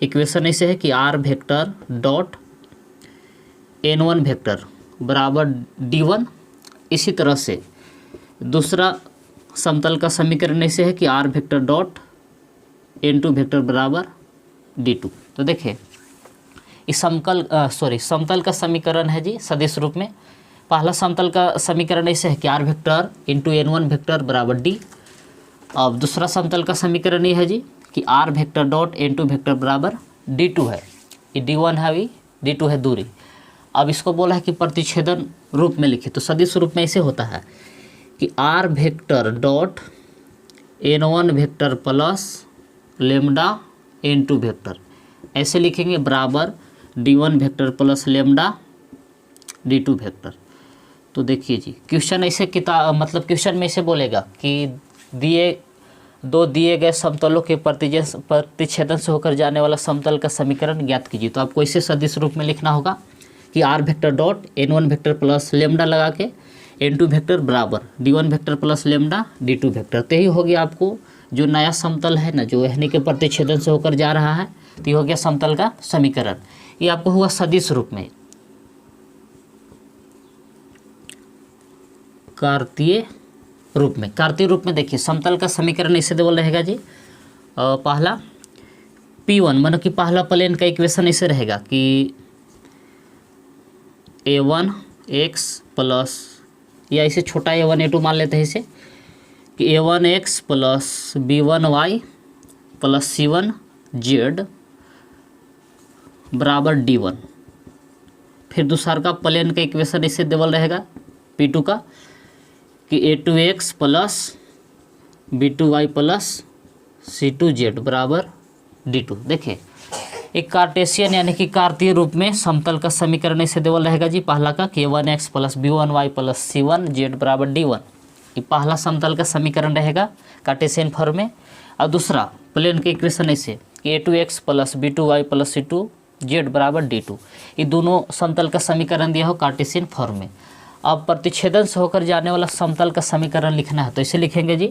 इक्वेशन ऐसे है कि R vector dot N1 vector बराबर D1 इसी तरह से दूसरा समतल का समीकरण ऐसे है कि are vector dot n2 vector बराबर d2। तो देखिए इस समतल का समीकरण है जी सदिश रूप में। पहला समतल का समीकरण ऐसे है कि are vector into n1 vector बराबर d। अब दूसरा समतल का समीकरण ये है जी कि are vector dot n2 vector बराबर d2 है। ये d1 है, अभी d2 है दूरी। अब इसको बोला है कि प्रतिच्छेदन रूप में लिखे, तो सदिश रूप में ऐसे होता है कि are vector dot n1 vector plus lambda n2 vector ऐसे लिखेंगे बराबर d1 vector plus lambda d2 vector. तो देखिए जी क्वेश्चन ऐसे क्वेश्चन में ऐसे बोलेगा कि दिए गए समतलों के प्रतिच्छेदन से होकर जाने वाला समतल का समीकरण ज्ञात कीजिए। तो आपको इसे सदिश रूप में लिखना होगा कि are vector dot n1 vector plus lambda लगा के n2 वेक्टर बराबर d1 vector plus lambda d2 vector. तो यही हो गया आपको जो नया समतल है ना, जो यानी के प्रतिच्छेदन से होकर जा रहा है, तो ये हो गया समतल का समीकरण। ये आपको हुआ सदिश रूप में। कार्तीय रूप में देखिए समतल का समीकरण ऐसे देवल रहेगा जी। पहला P1 मानो कि पहला प्लेन का इक्वेशन ऐसे रहेगा कि a1x प्लस, या इसे छोटा a1 a2 मान लेते हैं इसे कि a1x plus b1y plus c1z बराबर d1। फिर दूसरा का प्लेन का इक्वेशन ऐसे देवल रहेगा P2 का कि a2x plus b2y plus c2z बराबर d2। देखिए एक कार्टेशियन यानी कि कार्तीय रूप में समतल का समीकरण ऐसे देवल रहेगा जी। पहला का कि a1x plus b1y plus c1z बराबर d1, ये पहला समतल का समीकरण रहेगा कार्टेशियन फॉर्म में। और दूसरा प्लेन के इक्वेशन ऐसे कि a2x plus b2y plus c2z बराबर d2, ये दोनों समतल का समीकरण दिया हो कार्टेशियन फॉर्म में। अब प्रतिच्छेदन से होकर जाने वाला समतल का समीकरण लिखना है, तो इसे लिखेंगे जी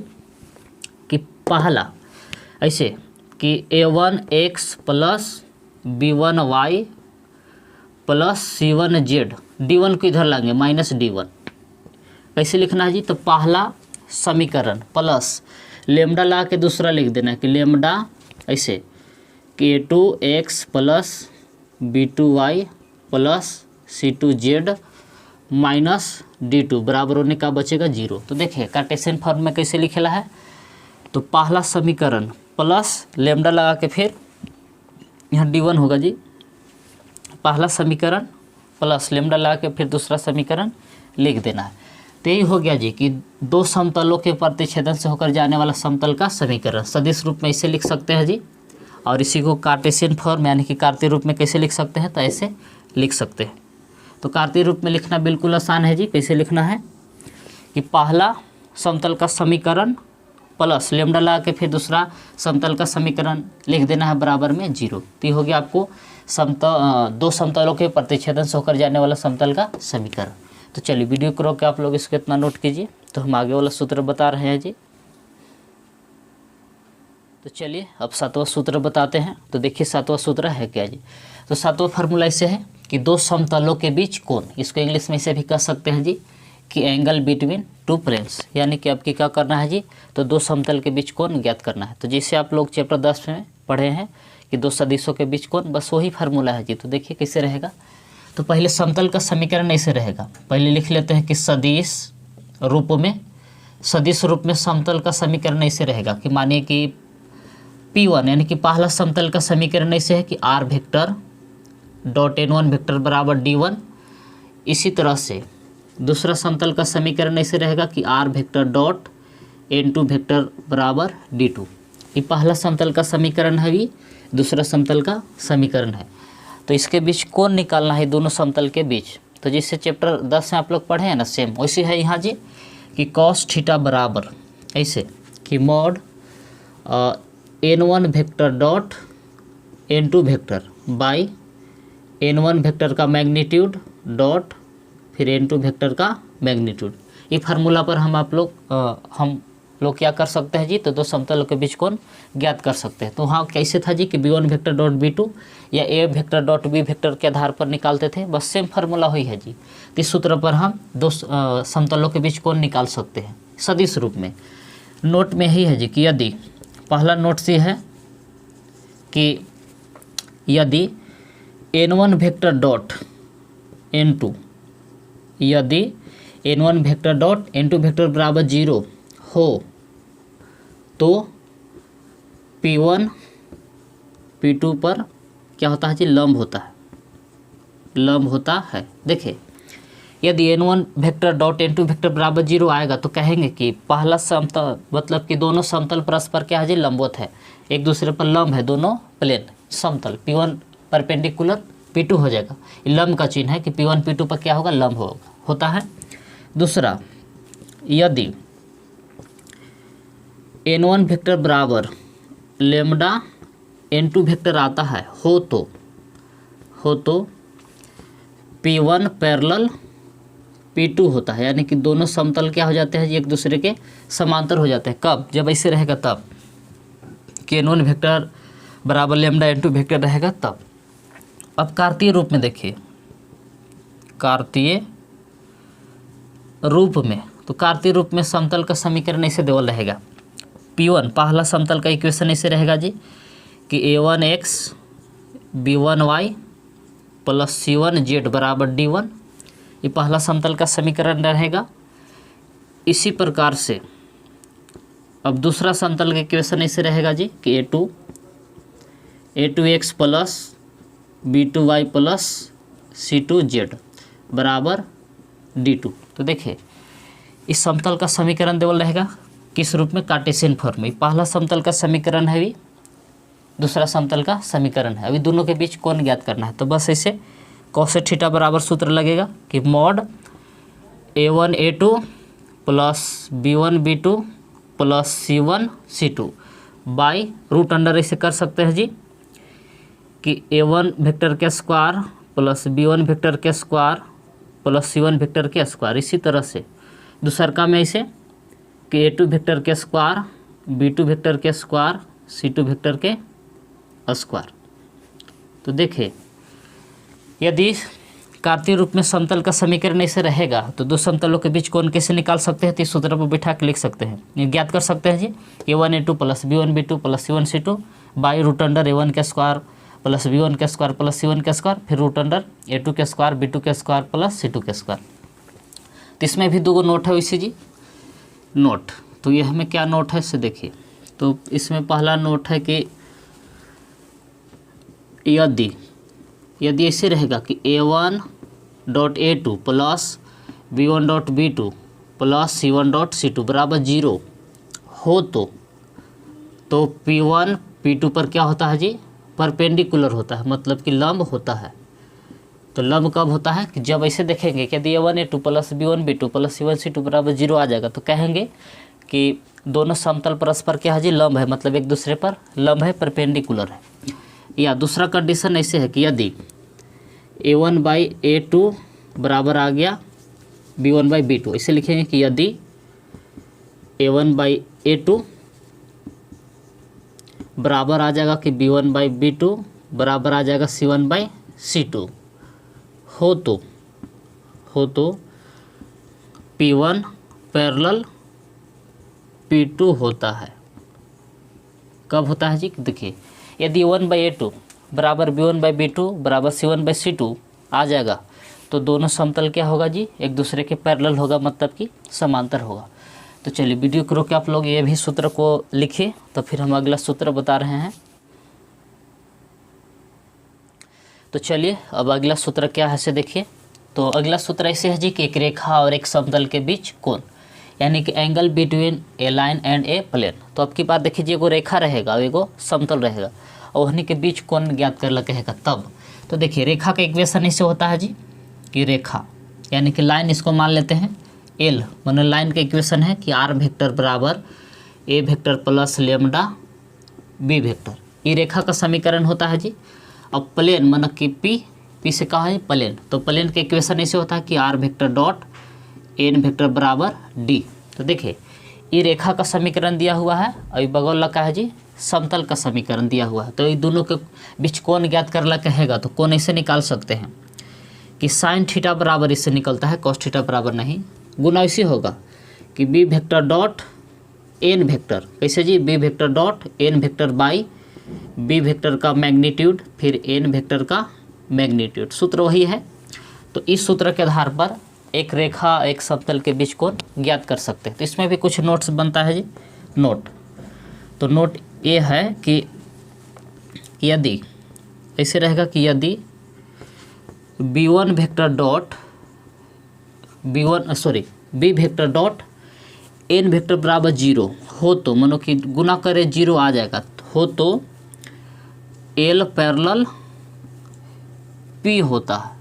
कि पहला ऐसे कि a1x plus b1y plus c1z, d1 को इधर लाएंगे माइनस d1। कैसे लिखना है जी, तो पहला समीकरण प्लस लेमडा ला के दूसरा लिख देना है कि लेमडा ऐसे कि a2x plus b2y plus c2z minus d2 बराबर होने का बचेगा 0। तो देखिए कार्टेशियन फॉर्म में कैसे लिखेला है, तो पहला समीकरण प्लस लेमडा लगा के फिर यहाँ d1 होगा जी। पहला समीकरण प्लस लेमडा लगा के फिर दूसरा समीकरण लिख देना है। तो यही हो गया जी कि दो समतलों के प्रतिच्छेदन से होकर जाने वाला समतल का समीकरण सदिश रूप में इसे लिख सकते हैं जी। और इसी को कार्टेशियन फॉर्म यानी कि कार्तीय रूप में कैसे लिख सकते हैं, तो ऐसे लिख सकते हैं। तो कार्तीय रूप में लिखना बिल्कुल आसान है जी। कैसे लिखना है कि पहला समतल का समीकरण प्लस लेमडा लगा के फिर दूसरा समतल का समीकरण लिख देना है बराबर में 0। तो ये हो गया आपको दो समतलों के प्रतिच्छेदन से होकर जाने वाला समतल का समीकरण। तो चलिए वीडियो को रोक के आप लोग इसको इतना नोट कीजिए। तो हम आगे वाला सूत्र बता रहे हैं जी। तो चलिए अब सातवां सूत्र बताते हैं। तो देखिए सातवां सूत्र है क्या जी, तो सातवां फार्मूला ऐसे है कि दो समतलों के बीच कोण, इसको इंग्लिश में इसे भी कह सकते हैं जी कि एंगल बिटवीन टू प्लेन्स, यानी कि आपकी क्या करना है जी, तो दो समतल के बीच कोण ज्ञात करना है। तो जैसे आप लोग चैप्टर 10 में पढ़े हैं कि दो सदिशों के बीच कोण, बस वही फार्मूला है जी। तो देखिए कैसे रहेगा, तो पहले समतल का समीकरण ऐसे रहेगा। पहले लिख लेते हैं कि सदिश रूप में समतल का समीकरण ऐसे रहेगा कि मानिए कि P1 यानी कि पहला समतल का समीकरण ऐसे है कि r vector dot n1 vector बराबर d1। इसी तरह से दूसरा समतल का समीकरण ऐसे रहेगा कि r vector dot n2 vector बराबर d2। ये पहला समतल का समीकरण है, भी दूसरा समतल का समीकरण है। तो इसके बीच कोण निकालना है दोनों समतल के बीच। तो जैसे चैप्टर 10 में आप लोग पढ़े हैं ना, सेम वैसे है यहाँ जी कि कॉस थीटा बराबर ऐसे कि mod n1 vector dot n2 vector by n1 vector का मैग्नीट्यूड डॉट फिर n2 वेक्टर का मैग्नीट्यूड। ये फार्मूला पर हम लोग क्या कर सकते हैं जी, तो दो समतलों के बीच कोण ज्ञात कर सकते हैं। तो वहाँ कैसे था जी कि b1 वेक्टर डॉट b2 या a vector dot b vector के आधार पर निकालते थे, बस सेम फार्मूला हुई है जी। तो इस सूत्र पर हम दो समतलों के बीच कोण निकाल सकते हैं सदिश रूप में। नोट में यही है जी कि यदि पहला नोट से है कि यदि n1 वेक्टर डॉट n2, यदि n1 vector dot n2 vector बराबर 0 हो तो p1 p2 पर क्या होता है जी, लंब होता है, लंब होता है। देखिए यदि n1 vector dot n2 vector बराबर 0 आएगा तो कहेंगे कि पहला समतल मतलब कि दोनों समतल परस्पर क्या है जी, लंबवत है, एक दूसरे पर लंब है, दोनों प्लेन समतल। p1 परपेंडिकुलर p2 हो जाएगा, लंब का चिन्ह है कि p1 p2 पर क्या होगा, लंब होता है। दूसरा, यदि n1 वेक्टर बराबर लेमडा n2 वेक्टर आता है हो तो p1 पैरेलल p2 होता है, यानी कि दोनों समतल क्या हो जाते हैं, एक दूसरे के समांतर हो जाते हैं। कब? जब ऐसे रहेगा तब कि n1 वेक्टर बराबर लेमडा n2 वेक्टर रहेगा तब। अब कार्तीय रूप में देखिए, कार्तीय रूप में, तो कार्तीय रूप में समतल का समीकरण ऐसे देवल रहेगा। p1 पहला समतल का इक्वेशन ऐसे रहेगा जी कि a1x b1y प्लस c1z बराबर d1, ये पहला समतल का समीकरण रहेगा। इसी प्रकार से अब दूसरा समतल का इक्वेशन ऐसे रहेगा जी कि a2x plus b2y plus c2z बराबर d2। तो देखिए इस समतल का समीकरण देवल रहेगा किस रूप में, कार्टेशियन फॉर्म में। पहला समतल का समीकरण है, अभी दूसरा समतल का समीकरण है, अभी दोनों के बीच कोण ज्ञात करना है। तो बस ऐसे कॉसेट थीटा बराबर सूत्र लगेगा कि mod a1 a2 plus b1 b2 plus c1 c2 by root under ऐसे कर सकते हैं जी कि a1 वेक्टर के स्क्वायर प्लस b1 वेक्टर के स्क्वायर प्लस c1 वेक्टर के स्क्वायर। इसी तरह से दूसरा में ऐसे कि a2 वेक्टर के स्क्वायर b2 वेक्टर के स्क्वायर c2 वेक्टर के स्क्वायर। तो देखिए यदि कार्तीय रूप में समतल का समीकरण ऐसे रहेगा तो दो समतलों के बीच कोण कैसे निकाल सकते हैं, तो इस सूत्र पर बिठा के लिख सकते हैं, ये ज्ञात कर सकते हैं जी a1 a2 plus b1 b2 plus c1 c2 by root under a1 के स्क्वायर प्लस b1 के स्क्वायर प्लस c1 के स्क्वायर, फिर रूट अंडर a2 के स्क्वायर b2 के स्क्वायर प्लस c2 के स्क्वायर। तो इसमें भी दो नोट है वैसे जी, नोट। तो ये हमें क्या नोट है इससे देखिए, तो इसमें पहला नोट है कि यदि ऐसे रहेगा कि a1 dot a2 plus b1 dot b2 plus c1 dot c2 बराबर 0 हो तो p1 p2 पर क्या होता है जी, परपेंडिकुलर होता है, मतलब कि लंब होता है। तो लंब कब होता है कि जब ऐसे देखेंगे कि यदि a1 a2 plus b1 b2 plus c1 c2 बराबर 0 आ जाएगा तो कहेंगे कि दोनों समतल परस्पर क्या है जी, लंब है, मतलब एक दूसरे पर लंब है, परपेंडिकुलर है। या दूसरा कंडीशन ऐसे है कि यदि a1 बाई a2 बराबर आ गया b1 बाई b2, ऐसे लिखेंगे कि यदि a1 बाई a2 बराबर आ जाएगा कि b1 बाई b2 बराबर आ जाएगा c1 बाई c2 हो तो p1 पैरेलल p2 होता है। कब होता है जी, देखिए यदि a1 बाई a2 बराबर b1 बाई b2 बराबर c1 बाई c2 आ जाएगा तो दोनों समतल क्या होगा जी, एक दूसरे के पैरेलल होगा, मतलब कि समांतर होगा। तो चलिए वीडियो को रोक के आप लोग ये भी सूत्र को लिखिए, तो फिर हम अगला सूत्र बता रहे हैं। तो चलिए अब अगला सूत्र क्या है से देखिए। तो अगला सूत्र ऐसे है जी कि एक रेखा और एक समतल के बीच कोण, यानी कि angle between a line and a plane. तो अब की बात देखिए जी, एगो रेखा रहेगा और एगो समतल रहेगा और उन्हीं के बीच कोण ज्ञात कर ला कहेगा तब। तो देखिए रेखा का इक्वेशन इससे होता है जी कि रेखा यानी कि लाइन, इसको मान लेते हैं एल, माने लाइन का इक्वेशन है कि आर वेक्टर बराबर a vector plus lambda b vector, ये रेखा का समीकरण होता है जी। अब प्लेन माना कि पी से कहा है प्लेन, तो प्लेन का इक्वेशन ऐसे होता है कि are vector dot N vector बराबर डी। तो देखिए ये रेखा का समीकरण दिया हुआ है और ये बगल वाला का है जी समतल का समीकरण दिया हुआ है। तो ये दोनों के बीच कोण ज्ञात करना कहेगा तो कोण ऐसे निकाल सकते हैं कि साइन थीटा बराबर इससे निकलता है कॉस थीटा बराबर नहीं, गुना ऐसे होगा कि B vector dot N vector, कैसे जी, b vector dot N vector by b vector का मैग्नीट्यूड फिर एन वेक्टर का मैग्नीट्यूड, सूत्र वही है। तो इस सूत्र के आधार पर एक रेखा एक समतल के बीच कोण ज्ञात कर सकते हैं। तो इसमें भी कुछ नोट्स बनता है जी, नोट। तो नोट ये है कि यदि ऐसे रहेगा कि यदि b1 vector dot B vector dot N vector बराबर 0 हो तो, मानो कि गुना करे 0 आ जाएगा, हो तो एल पैरेलल पी होता है।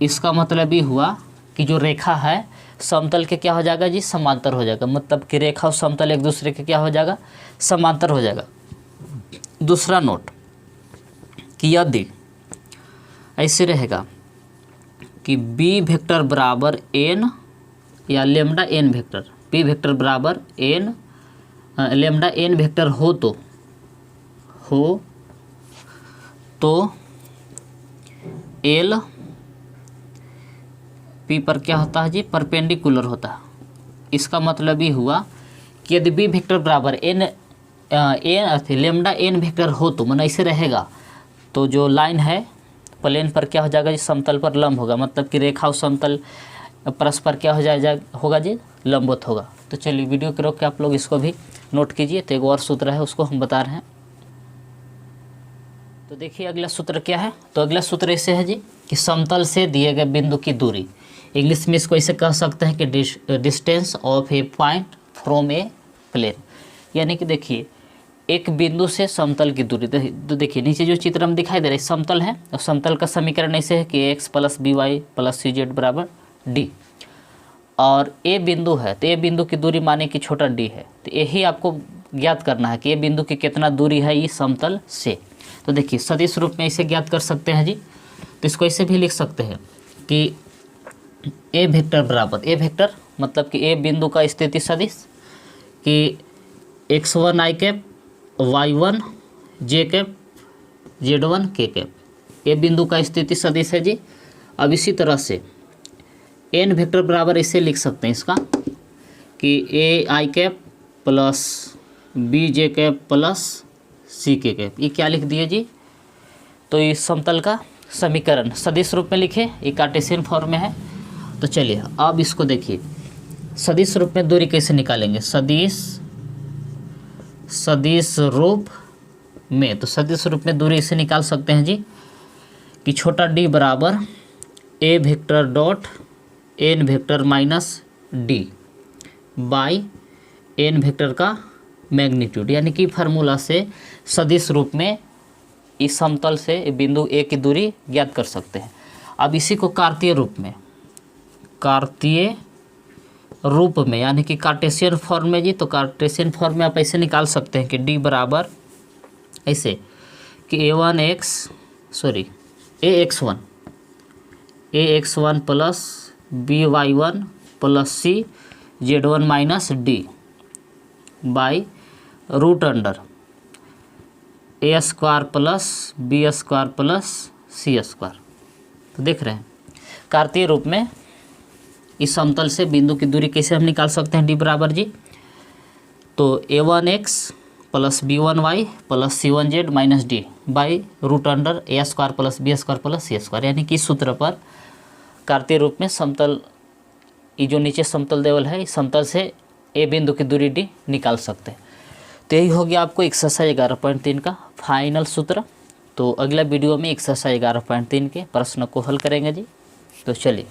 इसका मतलब ये हुआ कि जो रेखा है समतल के क्या हो जाएगा जी, समांतर हो जाएगा, मतलब कि रेखा और समतल एक दूसरे के क्या हो जाएगा, समांतर हो जाएगा। दूसरा नोट कि यदि ऐसे रहेगा कि बी वेक्टर बराबर एन या lambda N vector, B vector बराबर एन लेमडा एन वेक्टर हो तो एल पी पर क्या होता है जी, परपेंडिकुलर होता है। इसका मतलब ये हुआ कि यदि बी वेक्टर बराबर एन लेमडा एन वेक्टर हो तो मन ऐसे रहेगा तो जो लाइन है प्लेन पर क्या हो जाएगा जी, समतल पर लंब होगा, मतलब कि रेखा और समतल परस्पर क्या हो होगा जी, लंबवत होगा। तो चलिए वीडियो के रोक के आप लोग इसको भी नोट कीजिए। तो एक और सूत्र है उसको हम बता रहे हैं। तो देखिए अगला सूत्र क्या है। तो अगला सूत्र ऐसे है जी कि समतल से दिए गए बिंदु की दूरी, इंग्लिश में इसको ऐसे कह सकते हैं कि distance of a point from a plane, यानी कि देखिए एक बिंदु से समतल की दूरी। तो देखिए नीचे जो चित्र हम दिखाई दे रहा है समतल है, और समतल का समीकरण ऐसे है कि x plus b y plus c z बराबर डी, और ए बिंदु है तो ए बिंदु की दूरी माने कि छोटा डी है। तो यही आपको ज्ञात करना है कि ए बिंदु की कितना दूरी है ये समतल से। तो देखिए सदिश रूप में इसे ज्ञात कर सकते हैं जी। तो इसको ऐसे भी लिख सकते हैं कि ए वेक्टर बराबर, ए वेक्टर मतलब कि ए बिंदु का स्थिति सदिश कि x1 आई कैप y1 जे कैप z1 के कैप, ए बिंदु का स्थिति सदिश है जी। अब इसी तरह से एन वेक्टर बराबर इसे लिख सकते हैं इसका कि a i cap plus b j cap plus c k cap, ये क्या लिख दिए जी। तो इस समतल का समीकरण सदिश रूप में लिखे, ये कार्टेशियन फॉर्म में है। तो चलिए अब इसको देखिए सदिश रूप में दूरी कैसे निकालेंगे, सदिश रूप में। तो सदिश रूप में दूरी इसे निकाल सकते हैं जी कि छोटा डी बराबर a vector dot N vector minus d by N vector का मैग्नीट्यूड, यानी कि फार्मूला से सदिश रूप में इस समतल से बिंदु ए की दूरी ज्ञात कर सकते हैं। अब इसी को कार्तीय रूप में यानी कि कार्टेशियन फॉर्म में जी। तो कार्टेशियन फॉर्म में आप ऐसे निकाल सकते हैं कि डी बराबर ऐसे कि ax1 plus by1 plus c z1 minus d by root under a square plus b square plus c square. तो देख रहे हैं कार्तीय रूप में इस समतल से बिंदु की दूरी कैसे हम निकाल सकते हैं, डी बराबर जी। तो a1x plus b1y plus c1z minus d by root under a square plus b square plus c square, यानी कि इस सूत्र पर कार्तीय रूप में समतल, ये जो नीचे समतल देवल है इस समतल से ए बिंदु की दूरी डी निकाल सकते हैं। तो यही हो गया आपको एक्सरसाइज 11.3 का फाइनल सूत्र। तो अगला वीडियो में एक्सरसाइज 11.3 के प्रश्न को हल करेंगे जी। तो चलिए।